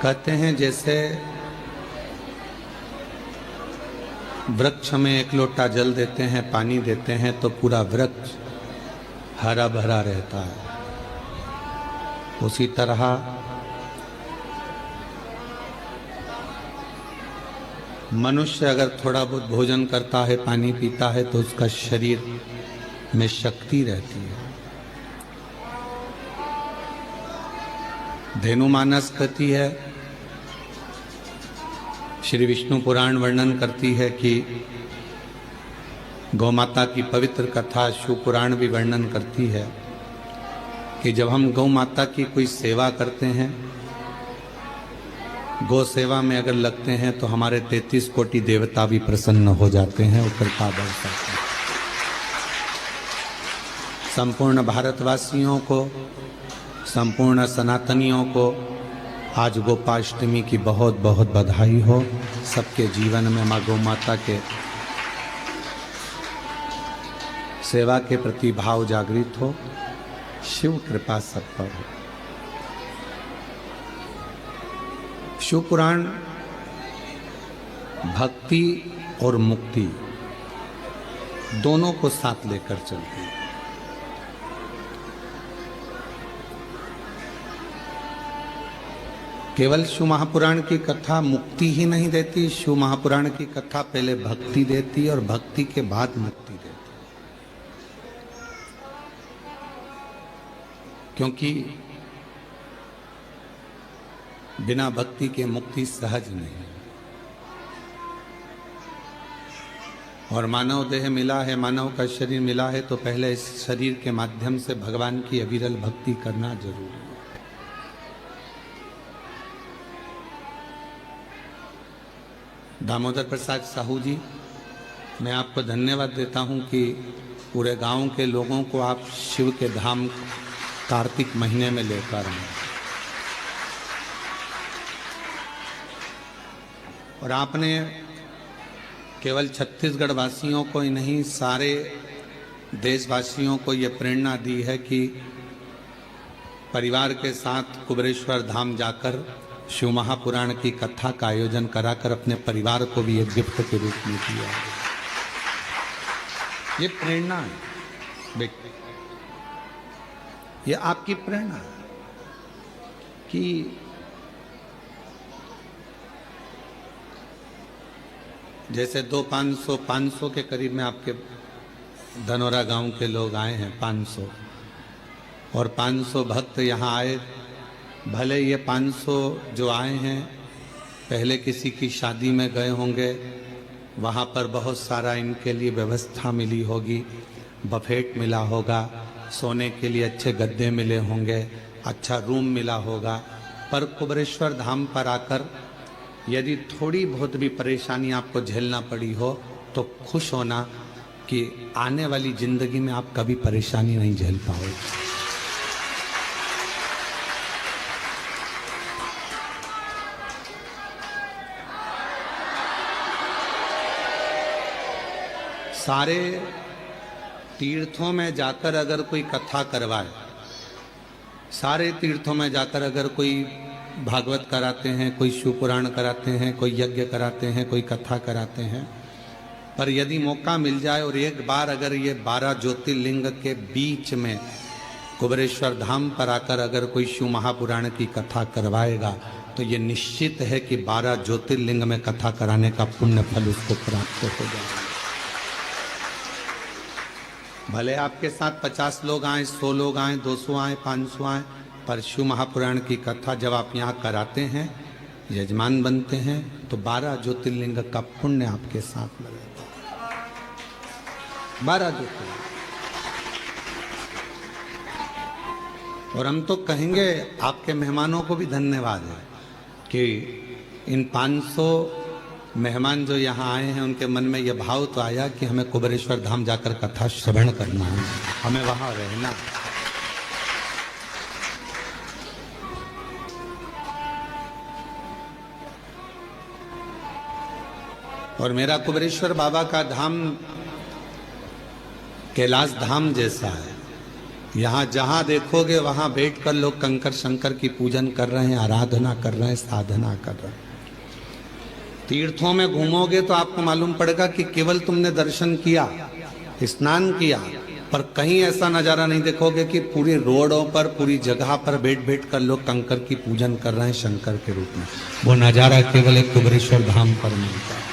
कहते हैं जैसे वृक्ष में एक लोटा जल देते हैं, पानी देते हैं तो पूरा वृक्ष हरा भरा रहता है। उसी तरह मनुष्य अगर थोड़ा बहुत भोजन करता है, पानी पीता है तो उसका शरीर में शक्ति रहती है। धेनुमानस कहती है, श्री विष्णु पुराण वर्णन करती है कि गौ माता की पवित्र कथा शिव पुराण भी वर्णन करती है कि जब हम गौ माता की कोई सेवा करते हैं, गौ सेवा में अगर लगते हैं तो हमारे 33 कोटि देवता भी प्रसन्न हो जाते हैं, और कृपा बरसाते हैं। संपूर्ण भारतवासियों को, संपूर्ण सनातनियों को आज गोपाष्टमी की बहुत बहुत बधाई हो। सबके जीवन में माँ गौ माता के सेवा के प्रति भाव जागृत हो। शिव कृपा सब पर हो। शिव पुराण भक्ति और मुक्ति दोनों को साथ लेकर चलती है। केवल शिव महापुराण की कथा मुक्ति ही नहीं देती, शिव महापुराण की कथा पहले भक्ति देती और भक्ति के बाद मुक्ति देती। क्योंकि बिना भक्ति के मुक्ति सहज नहीं। और मानव देह मिला है, मानव का शरीर मिला है, तो पहले इस शरीर के माध्यम से भगवान की अविरल भक्ति करना जरूरी है। दामोदर प्रसाद साहू जी, मैं आपको धन्यवाद देता हूं कि पूरे गांव के लोगों को आप शिव के धाम कार्तिक महीने में लेकर आए, और आपने केवल छत्तीसगढ़ वासियों को ही नहीं, सारे देशवासियों को ये प्रेरणा दी है कि परिवार के साथ कुबेरेश्वर धाम जाकर शिव महापुराण की कथा का आयोजन कराकर अपने परिवार को भी एक गिफ्ट के रूप में दिया है। ये प्रेरणा है बेटे, ये आपकी प्रेरणा है कि जैसे 500 के करीब में आपके धनौरा गांव के लोग आए हैं, 500, और 500 भक्त यहाँ आए। भले ये 500 जो आए हैं पहले किसी की शादी में गए होंगे, वहाँ पर बहुत सारा इनके लिए व्यवस्था मिली होगी, बफेट मिला होगा, सोने के लिए अच्छे गद्दे मिले होंगे, अच्छा रूम मिला होगा। पर कुबेरेश्वर धाम पर आकर यदि थोड़ी बहुत भी परेशानी आपको झेलना पड़ी हो तो खुश होना कि आने वाली जिंदगी में आप कभी परेशानी नहीं झेल पाओगे। सारे तीर्थों में जाकर अगर कोई कथा करवाए, सारे तीर्थों में जाकर अगर कोई भागवत कराते हैं, कोई शिव पुराण कराते हैं, कोई यज्ञ कराते हैं, कोई कथा कराते हैं, पर यदि मौका मिल जाए और एक बार अगर ये 12 ज्योतिर्लिंग के बीच में कुबेरेश्वर धाम पर आकर अगर कोई शिव महापुराण की कथा करवाएगा तो ये निश्चित है कि 12 ज्योतिर्लिंग में कथा कराने का पुण्य फल उसको प्राप्त हो जाएगा। भले आपके साथ 50 लोग आए, 100 लोग आए, 200 आए, 500 आए, पर शिव महापुराण की कथा जब आप यहाँ कराते हैं, यजमान बनते हैं, तो 12 ज्योतिर्लिंग का पुण्य आपके साथ लगेगा। 12 ज्योतिर्लिंग। और हम तो कहेंगे आपके मेहमानों को भी धन्यवाद है कि इन 500 मेहमान जो यहाँ आए हैं उनके मन में यह भाव तो आया कि हमें कुबेरेश्वर धाम जाकर कथा श्रवण करना है, हमें वहाँ रहना। और मेरा कुबेरेश्वर बाबा का धाम कैलाश धाम जैसा है, यहाँ जहाँ देखोगे वहाँ बैठकर लोग कंकर शंकर की पूजन कर रहे हैं, आराधना कर रहे हैं, साधना कर रहे हैं। तीर्थों में घूमोगे तो आपको मालूम पड़ेगा कि केवल तुमने दर्शन किया, स्नान किया, पर कहीं ऐसा नज़ारा नहीं देखोगे कि पूरी रोडों पर, पूरी जगह पर बैठ बैठ कर लोग कंकर की पूजन कर रहे हैं शंकर के रूप में। वो नज़ारा केवल एक कुबेरेश्वर धाम पर मिलता है।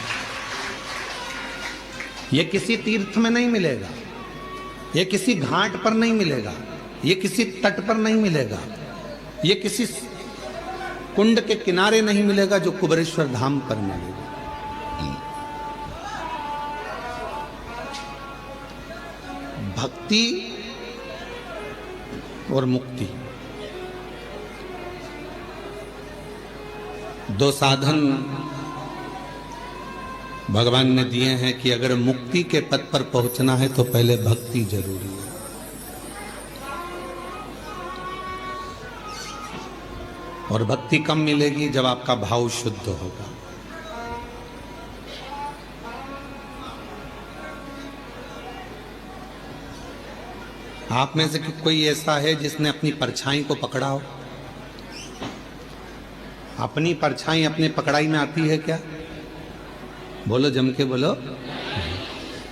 ये किसी तीर्थ में नहीं मिलेगा, ये किसी घाट पर नहीं मिलेगा, ये किसी तट पर नहीं मिलेगा, ये किसी कुंड के किनारे नहीं मिलेगा, जो कुबेरेश्वर धाम पर मिलेगा। भक्ति और मुक्ति दो साधन भगवान ने दिए हैं कि अगर मुक्ति के पद पर पहुंचना है तो पहले भक्ति जरूरी है। और भक्ति कम मिलेगी जब आपका भाव शुद्ध होगा। आप में से कोई ऐसा है जिसने अपनी परछाई को पकड़ा हो? अपनी परछाई अपने पकड़ाई में आती है क्या? बोलो, जम के बोलो।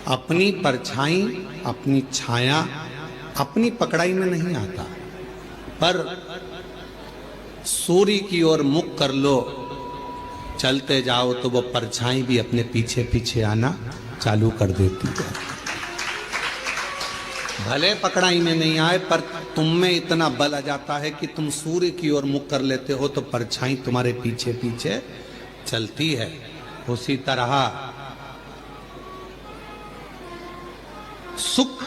अपनी परछाई, अपनी छाया अपनी पकड़ाई में नहीं आता, पर सूर्य की ओर मुख कर लो, चलते जाओ तो वो परछाई भी अपने पीछे पीछे आना चालू कर देती है। भले पकड़ाई में नहीं आए, पर तुम में इतना बल आ जाता है कि तुम सूर्य की ओर मुख कर लेते हो तो परछाई तुम्हारे पीछे पीछे चलती है। उसी तरह सुख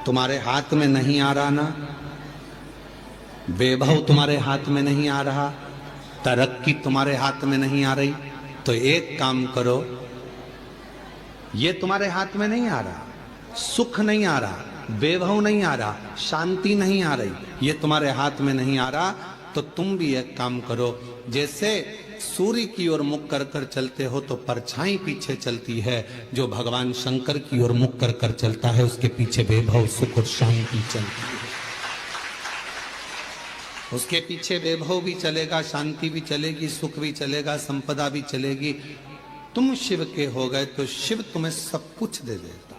तुम्हारे हाथ में नहीं आ रहा ना, वैभव तुम्हारे हाथ में नहीं आ रहा, तरक्की तुम्हारे हाथ में नहीं आ रही, तो एक काम करो, ये तुम्हारे हाथ में नहीं आ रहा, सुख नहीं आ रहा, वैभव नहीं आ रहा, शांति नहीं आ रही, ये तुम्हारे हाथ में नहीं आ रहा, तो तुम भी एक काम करो, जैसे सूर्य की ओर मुख कर कर चलते हो तो परछाई पीछे चलती है, जो भगवान शंकर की ओर मुख कर कर चलता है उसके पीछे वैभव, सुख और शांति चलती है। उसके पीछे वैभव भी चलेगा, शांति भी चलेगी, सुख भी चलेगा, संपदा भी चलेगी। तुम शिव के हो गए तो शिव तुम्हें सब कुछ दे देता।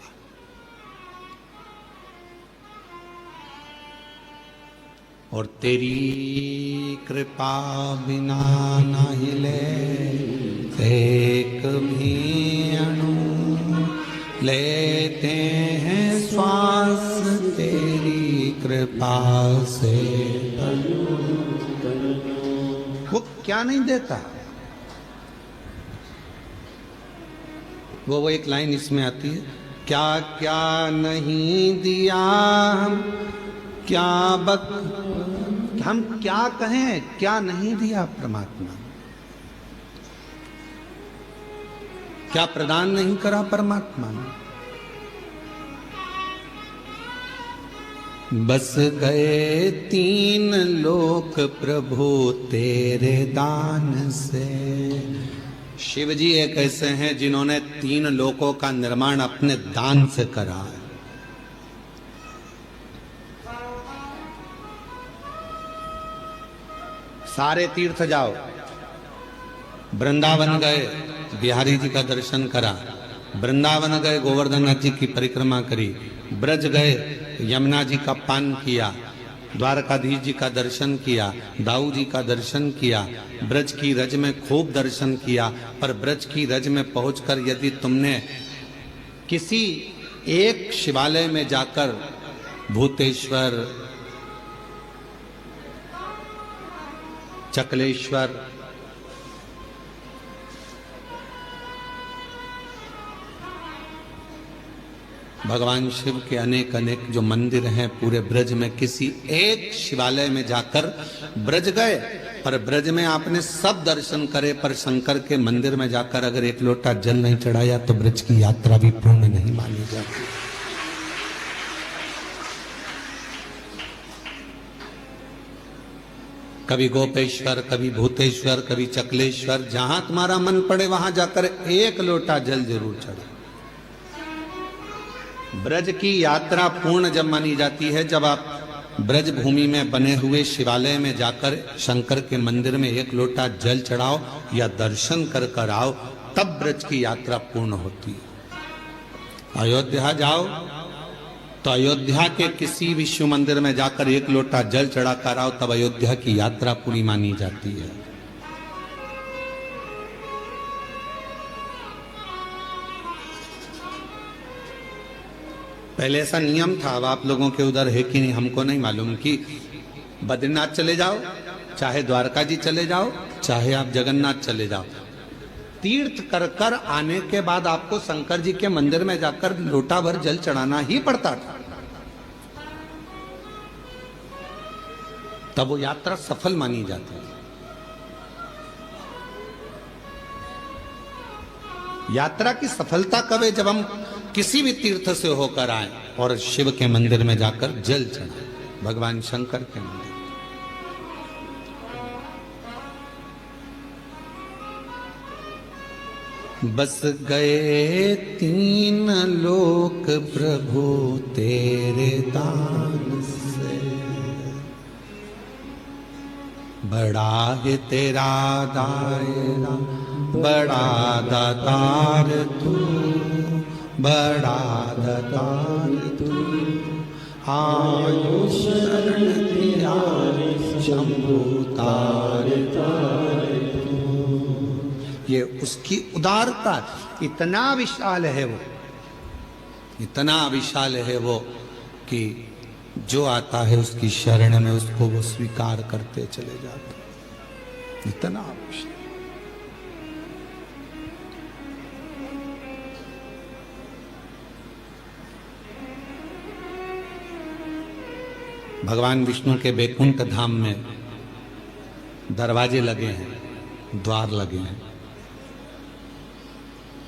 और तेरी कृपा बिना न हिले एक भी अणु, लेते हैं श्वास तेरी कृपा से। वो क्या नहीं देता? वो एक लाइन इसमें आती है, क्या क्या नहीं दिया, क्या हम क्या कहें, क्या नहीं दिया परमात्मा, क्या प्रदान नहीं करा परमात्मा ने। बस गए तीन लोक प्रभु तेरे दान से। शिव जी एक ऐसे हैं जिन्होंने तीन लोकों का निर्माण अपने दान से करा है। सारे तीर्थ जाओ, वृंदावन गए, बिहारी जी का दर्शन करा, वृंदावन गए, गोवर्धन नाथ जी की परिक्रमा करी, ब्रज गए, यमुना जी का पान किया, द्वारकाधीश जी का दर्शन किया, दाऊ जी का दर्शन किया, ब्रज की रज में खूब दर्शन किया। पर ब्रज की रज में पहुंचकर यदि तुमने किसी एक शिवालय में जाकर भूतेश्वर, चकलेश्वर, भगवान शिव के अनेक अनेक जो मंदिर हैं पूरे ब्रज में, किसी एक शिवालय में जाकर ब्रज गए, पर ब्रज में आपने सब दर्शन करे, पर शंकर के मंदिर में जाकर अगर एक लोटा जल नहीं चढ़ाया तो ब्रज की यात्रा भी पूर्ण नहीं मानी जाती। कभी गोपेश्वर, कभी भूतेश्वर, कभी चकलेश्वर, जहां तुम्हारा मन पड़े वहां जाकर एक लोटा जल जरूर चढ़े। ब्रज की यात्रा पूर्ण जब मानी जाती है जब आप ब्रज भूमि में बने हुए शिवालय में जाकर शंकर के मंदिर में एक लोटा जल चढ़ाओ या दर्शन कर कर आओ, तब ब्रज की यात्रा पूर्ण होती है। अयोध्या जाओ तो अयोध्या के किसी भी शिव मंदिर में जाकर एक लोटा जल चढ़ा कर आओ, तब अयोध्या की यात्रा पूरी मानी जाती है। पहले ऐसा नियम था, अब आप लोगों के उधर है कि नहीं हमको नहीं मालूम, कि बद्रीनाथ चले जाओ, चाहे द्वारका जी चले जाओ, चाहे आप जगन्नाथ चले जाओ, तीर्थ कर कर आने के बाद आपको शंकर जी के मंदिर में जाकर लोटा भर जल चढ़ाना ही पड़ता था, तब वो यात्रा सफल मानी जाती है। यात्रा की सफलता कब है? जब हम किसी भी तीर्थ से होकर आए और शिव के मंदिर में जाकर जल चढ़ाए, भगवान शंकर के मंदिर। बस गए तीन लोक प्रभु तेरे दान से, बड़ा है तेरा दायरा, बड़ा दातार तू, बड़ा दातार तू, आयु शरण तेरा शंभु तार तार तू। ये उसकी उदारता, इतना विशाल है वो, इतना विशाल है वो कि जो आता है उसकी शरण में उसको वो स्वीकार करते चले जाते, इतना विशाल। भगवान विष्णु के बैकुंठ धाम में दरवाजे लगे हैं, द्वार लगे हैं।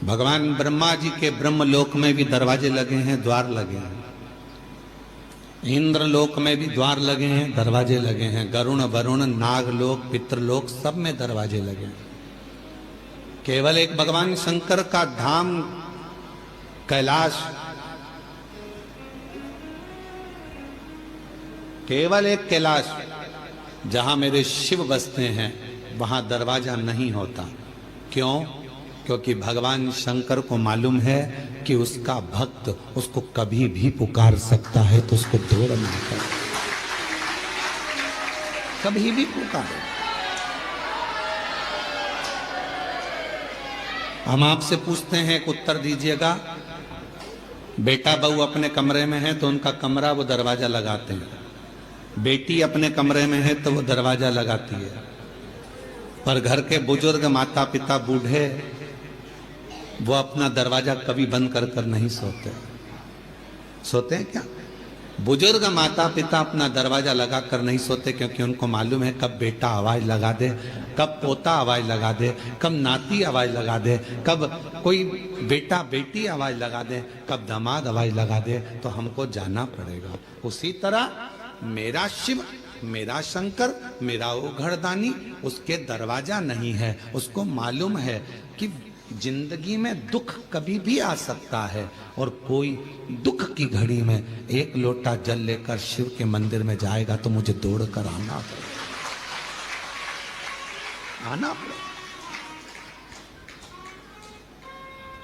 भगवान ब्रह्मा जी के ब्रह्मलोक में भी दरवाजे लगे हैं, द्वार लगे हैं। इंद्र लोक में भी द्वार लगे हैं, दरवाजे लगे हैं। गरुण वरुण नागलोक पितृलोक सब में दरवाजे लगे हैं। केवल एक भगवान शंकर का धाम कैलाश, केवल एक कैलाश जहां मेरे शिव बसते हैं वहां दरवाजा नहीं होता। क्यों? क्योंकि भगवान शंकर को मालूम है कि उसका भक्त उसको कभी भी पुकार सकता है, तो उसको दौड़ ना कर, कभी भी पुकारे। हम आपसे पूछते हैं, एक उत्तर दीजिएगा। बेटा बहू अपने कमरे में है तो उनका कमरा वो दरवाजा लगाते हैं, बेटी अपने कमरे में है तो वो दरवाजा लगाती है, पर घर के बुजुर्ग माता पिता बूढ़े वो अपना दरवाजा कभी बंद कर कर नहीं सोते। सोते हैं क्या? बुजुर्ग माता पिता अपना दरवाजा लगा कर नहीं सोते, क्योंकि उनको मालूम है कब बेटा आवाज लगा दे, कब पोता आवाज लगा दे, कब नाती आवाज लगा दे, कब कोई बेटा बेटी आवाज लगा दे, कब दामाद आवाज लगा दे, तो हमको जाना पड़ेगा। उसी तरह मेरा शिव, मेरा शंकर, मेरा वो घरदानी, उसके दरवाजा नहीं है। उसको मालूम है कि जिंदगी में दुख कभी भी आ सकता है, और कोई दुख की घड़ी में एक लोटा जल लेकर शिव के मंदिर में जाएगा तो मुझे दौड़ कर आना पड़ेगा, आना पड़ेगा।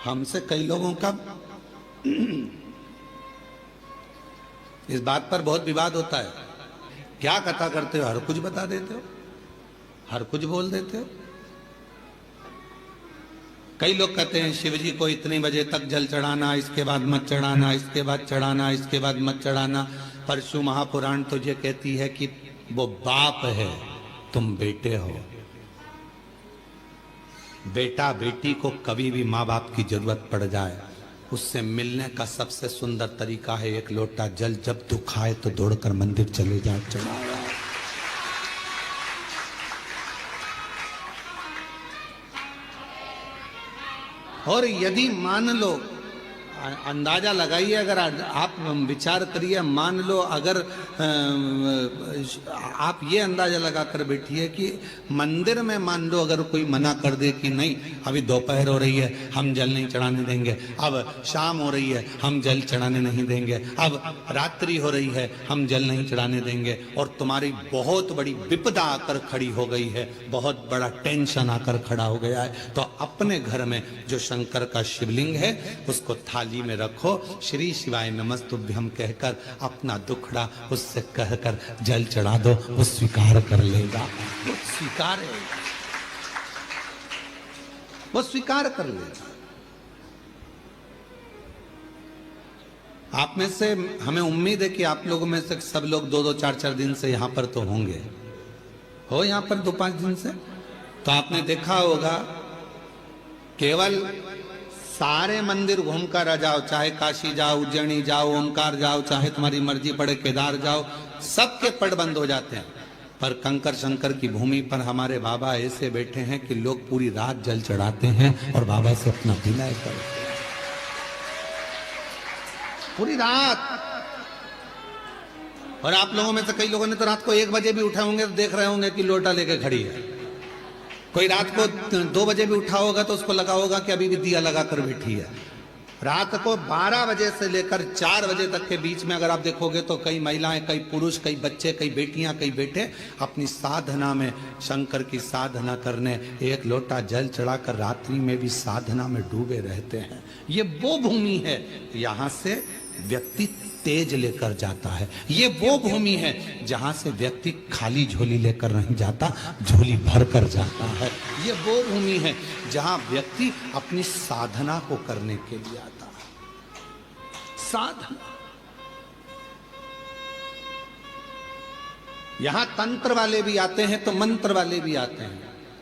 हमसे कई लोगों का इस बात पर बहुत विवाद होता है, क्या कथा करते हो, हर कुछ बता देते हो, हर कुछ बोल देते हो। कई लोग कहते हैं शिव जी को इतने बजे तक जल चढ़ाना, इसके बाद मत चढ़ाना, इसके बाद चढ़ाना, इसके बाद मत चढ़ाना। परशु महापुराण तो ये कहती है कि वो बाप है, तुम बेटे हो। बेटा बेटी को कभी भी माँ बाप की जरूरत पड़ जाए, उससे मिलने का सबसे सुंदर तरीका है एक लोटा जल। जब दुख आए तो दौड़कर मंदिर चले जाओ, चढ़ाओ। और यदि मान लो अंदाजा लगाइए, अगर आप विचार करिए, मान लो अगर आप ये अंदाजा लगा कर बैठिए कि मंदिर में मान लो अगर कोई मना कर दे कि नहीं अभी दोपहर हो रही है हम जल नहीं चढ़ाने देंगे, अब शाम हो रही है हम जल चढ़ाने नहीं देंगे, अब रात्रि हो रही है हम जल नहीं चढ़ाने देंगे, और तुम्हारी बहुत बड़ी विपदा आकर खड़ी हो गई है, बहुत बड़ा टेंशन आकर खड़ा हो गया है, तो अपने घर में जो शंकर का शिवलिंग है उसको थाली में रखो, श्री शिवाय नमस्तुभ्यम कहकर अपना दुखड़ा उससे कहकर जल चढ़ा दो, वो स्वीकार कर लेगा, वो स्वीकार है, वो स्वीकार कर लेगा। आप में से हमें उम्मीद है कि आप लोगों में से सब लोग 2-2, 4-4 दिन से यहां पर तो होंगे, हो यहां पर 2-5 दिन से, तो आपने देखा होगा केवल सारे मंदिर घूम कर आ जाओ, चाहे काशी जाओ, उज्जैनी जाओ, ओमकार जाओ, चाहे तुम्हारी मर्जी पड़े केदार जाओ, सबके पट बंद हो जाते हैं, पर कंकर शंकर की भूमि पर हमारे बाबा ऐसे बैठे हैं कि लोग पूरी रात जल चढ़ाते हैं और बाबा से अपना विनय करते हैं पूरी रात। और आप लोगों में से कई लोगों ने तो रात को 1 बजे भी उठे होंगे तो देख रहे होंगे कि लोटा लेके खड़ी है, कोई रात को 2 बजे भी उठा होगा तो उसको लगा होगा कि अभी भी दिया लगा कर बैठी है। रात को 12 बजे से लेकर 4 बजे तक के बीच में अगर आप देखोगे तो कई महिलाएं, कई पुरुष, कई बच्चे, कई बेटियां, कई बेटे अपनी साधना में, शंकर की साधना करने 1 लोटा जल चढ़ाकर रात्रि में भी साधना में डूबे रहते हैं। ये वो भूमि है, यहां से व्यक्ति तेज लेकर जाता है, ये वो भूमि है जहां से व्यक्ति खाली झोली लेकर नहीं जाता, झोली भर कर जाता है, ये वो भूमि है जहां व्यक्ति अपनी साधना को करने के लिए आता है। साधना, यहां तंत्र वाले भी आते हैं तो मंत्र वाले भी आते हैं,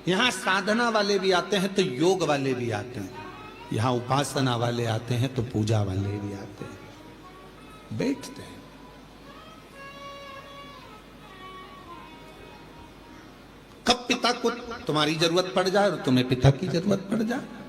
यहां साधना वाले भी आते हैं तो योग वाले भी आते हैं, यहां उपासना वाले आते हैं तो पूजा वाले भी आते हैं, बैठते हैं। कब पिता को तुम्हारी जरूरत पड़ जाए और तुम्हें पिता की जरूरत पड़ जाए।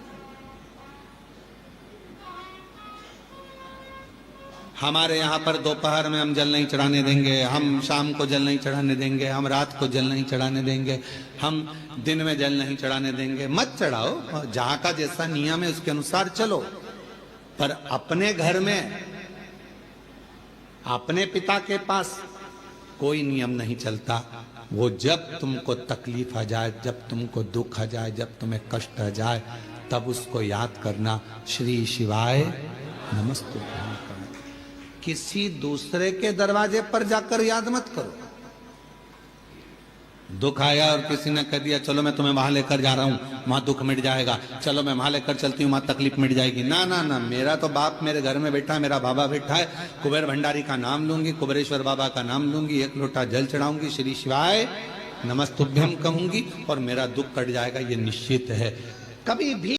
हमारे यहां पर दोपहर में हम जल नहीं चढ़ाने देंगे, हम शाम को जल नहीं चढ़ाने देंगे, हम रात को जल नहीं चढ़ाने देंगे, हम दिन में जल नहीं चढ़ाने देंगे। मत चढ़ाओ, जहां का जैसा नियम है उसके अनुसार चलो, पर अपने घर में, अपने पिता के पास कोई नियम नहीं चलता। वो जब तुमको तकलीफ आ जाए, जब तुमको दुख आ जाए, जब तुम्हें कष्ट आ जाए, तब उसको याद करना, श्री शिवाय नमस्तुभ्यम। किसी दूसरे के दरवाजे पर जाकर याद मत करो। दुख आया और किसी ने कह दिया चलो मैं तुम्हें वहां लेकर जा रहा हूं, वहां दुख मिट जाएगा, चलो मैं वहां लेकर चलती हूं, वहां तकलीफ मिट जाएगी। ना ना ना, मेरा तो बाप मेरे घर में बैठा है, मेरा बाबा बैठा है, कुबेर भंडारी का नाम लूंगी, कुबेरेश्वर बाबा का नाम लूंगी, 1 लोटा जल चढ़ाऊंगी, श्री शिवाय नमस्तुभ्यम कहूंगी और मेरा दुख कट जाएगा, ये निश्चित है। कभी भी